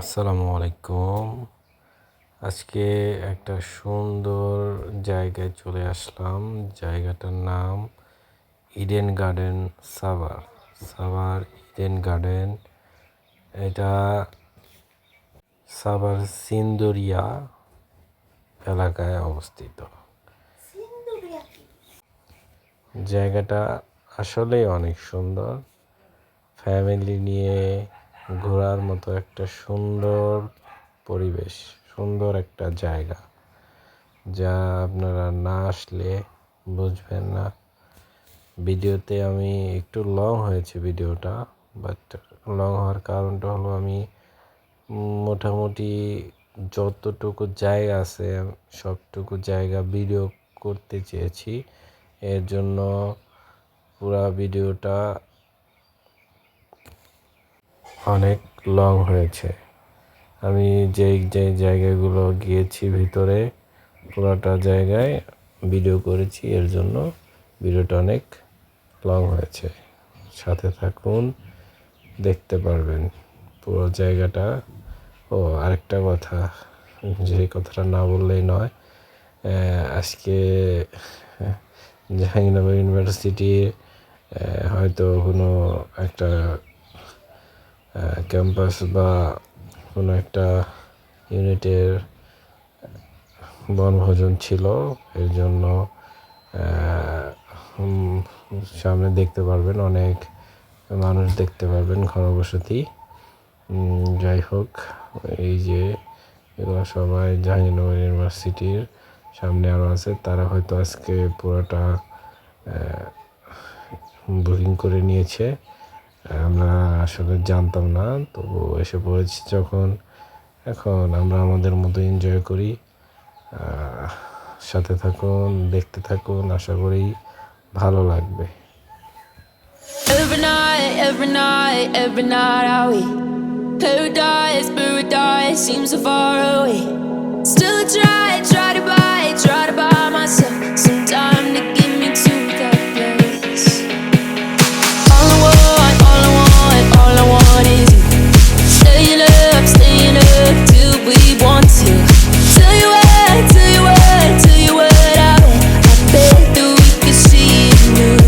আসসালামু আলাইকুম। আজকে একটা সুন্দর জায়গায় চলে আসলাম। জায়গাটার নাম Eden garden Savar. Savar Eden garden, এটা সাভার সিন্দুরিয়া এলাকায় অবস্থিত। জায়গাটা আসলেই অনেক সুন্দর। ফ্যামিলি নিয়ে ঘোরার মতো একটা সুন্দর পরিবেশ, সুন্দর একটা জায়গা, যা আপনারা না আসলে বুঝবেন না। ভিডিওতে আমি একটু লং হয়েছে ভিডিওটা, বাট লং হওয়ার কারণটা হলো আমি মোটামুটি যতটুকু জায়গা আছে সবটুকু জায়গা ভিডিও করতে চেয়েছি। এর জন্য পুরা ভিডিওটা অনেক লং হয়েছে। আমি যেই জায়গাগুলো গিয়েছি ভিতরে পুরোটা জায়গায় ভিডিও করেছি, এর জন্য ভিডিওটা অনেক লং হয়েছে। সাথে থাকুন, দেখতে পারবেন পুরো জায়গাটা। আরেকটা কথা, যে কথাটা না বললেই নয়, আজকে জাহাঙ্গীরনগর ইউনিভার্সিটির হয়তো কোনো একটা ক্যাম্পাস বা কোনো একটা ইউনিটের বনভোজন ছিল। এর জন্য সামনে দেখতে পারবেন, অনেক মানুষ দেখতে পারবেন, ঘনবসতি। যাই হোক, এই যে এগুলো সবাই জাহাঙ্গীরনগর ইউনিভার্সিটির সামনে আরও আছে। তারা হয়তো আজকে পুরোটা বুকিং করে নিয়েছে। আমরা আসলে জানতাম না, তবু এসে পড়েছি যখন, এখন আমরা আমাদের মতো এনজয় করি। সাথে থাকুন, দেখতে থাকুন, আশা করি ভালো লাগবে। Every night I wait. Paradise seems so far away. Still try to buy myself some time to get me to that place. All I want is you. Staying up till we want to. Tell you what, I bet that we could see it new.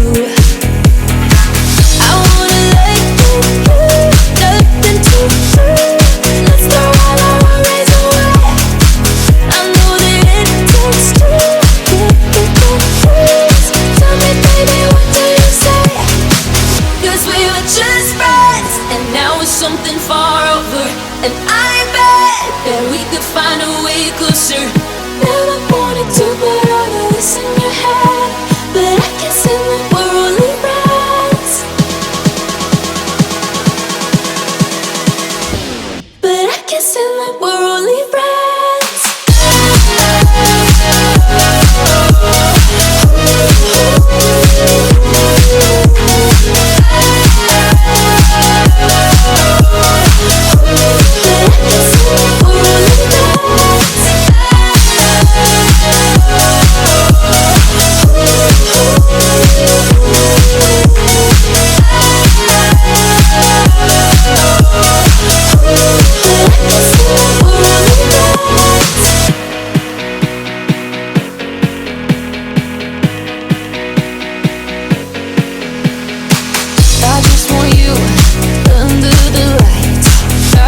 I wanna let you, nothing to prove. Let's throw all our worries away. I know that it takes two to get the truth. Tell me, baby, what do you say? 'Cause we were just friends, and now it's something far over. And I bet that we could find a way closer. Never wanted to put all of this in your head, but I can see that we're only friends. But I can see that we're only friends. I just want you under the lights.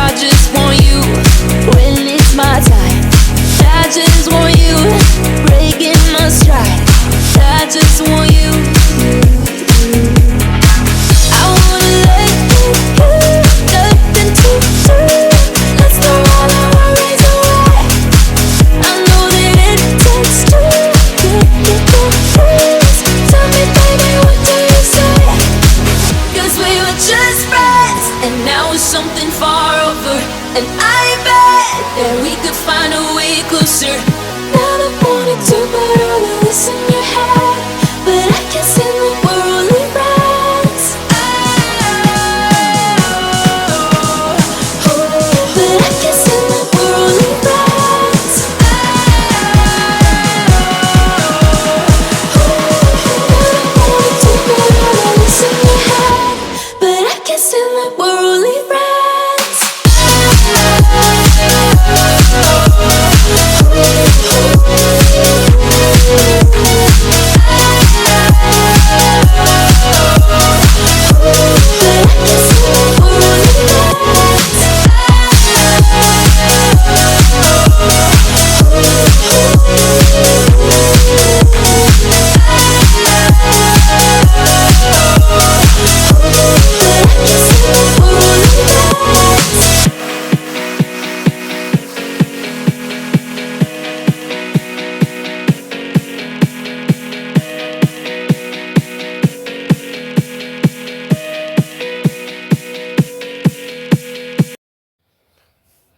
I just want you when it's my time. I just want you breaking my stride. I just want you. I wanna let you, nothing to do. Let's throw all our worries away. I know that it takes two to get the truth. Tell me, baby, what do you say? 'Cause we were just friends, and now it's something far over. And I bet that we could find a way closer. Never wanted to put all of this in your head, but I can see that we're only friends. But I can see that we're only friends. Never wanted to put all of this in your head, but I can see that we're only friends.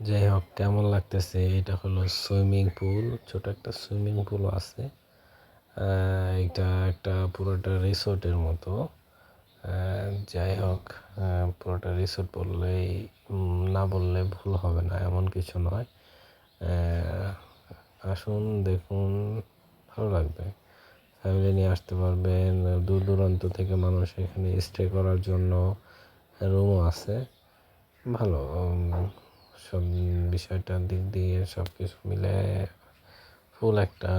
যাই হোক, কেমন লাগতেছে? এটা হলো swimming pool, ছোট একটা swimming pool আছে। এটা একটা পুরোটা রিসোর্টের মতো। যাই হোক, পুরোটা রিসোর্ট বললেই না বললে ভুল হবে না, এমন কিছু নয়। আসুন, দেখুন, ভালো লাগবে। ফ্যামিলি নিয়ে আসতে পারবেন। দূর দূরান্ত থেকে মানুষ এখানে স্টে করার জন্য রুমও আছে। ভালো, সব বিষয়টার দিক দিয়ে সব কিছু মিলে ফুল একটা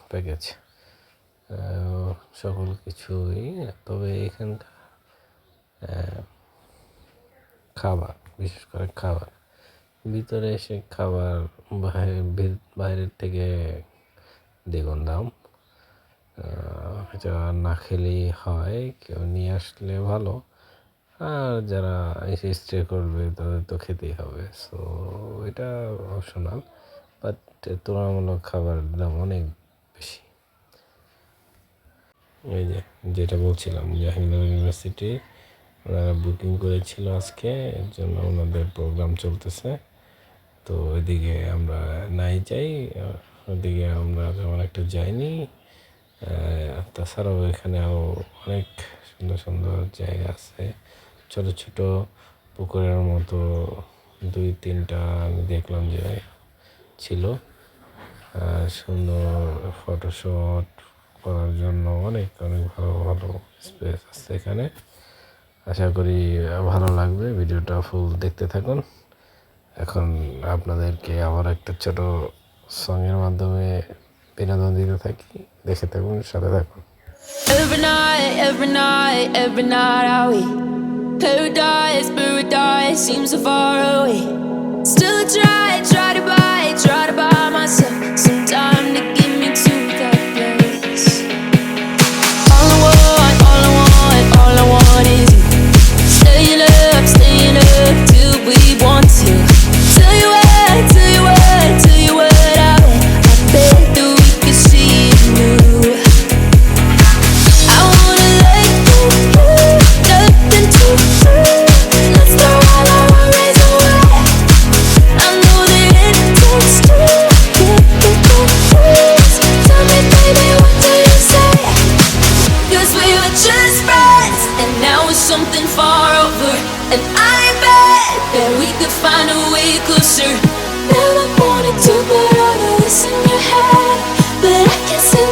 প্যাকেজ, সকল কিছুই। তবে এখানকার খাবার, বিশেষ করে খাবার, ভিতরে এসে খাবার বাইরের থেকে দ্বিগুণ দাম। এটা না খেলেই হয়, কেউ নিয়ে আসলে ভালো। আর যারা এসে স্টে করবে তাদের তো খেতেই হবে, সো এটা অপশনাল। বাট তুলনামূলক খাবারের দাম অনেক বেশি। এই যে যেটা বলছিলাম, জাহাঙ্গীরনগর ইউনিভার্সিটি ওনারা বুকিং করেছিল আজকে, এর জন্য ওনাদের প্রোগ্রাম চলতেছে। তো ওইদিকে আমরা নাই যাই, ওইদিকে আমরা তেমন একটা যাইনি। তাছাড়াও এখানেও অনেক সুন্দর সুন্দর জায়গা আছে, ছোট ছোট পুকুরের মতো 2-3টা আমি দেখলাম যে ছিল। সুন্দর ফটোশ্যুট করার জন্য অনেক অনেক ভালো ভালো স্পেস আছে এখানে। আশা করি ভালো লাগবে। ভিডিওটা ফুল দেখতে থাকুন। এখন আপনাদেরকে আবার একটা ছোট সঙের মাধ্যমে বিনোদন দিতে থাকি, দেখে থাকুন, সাথে থাকুন। Every night, every night, every night I wait. Paradise seems so far away. Still I try to buy myself some time to get me to that place. All I want is you. Staying up till we want to. Tell you what I bet that we could see it new. I wanna let you, nothing to prove. Let's throw all our worries away. I know that it takes two to get the truth. Tell me, baby, what do you say? 'Cause we were just friends, and now it's something far over. And I bet that we could find a way closer. Never wanted to put all of this in your head, but I can't seem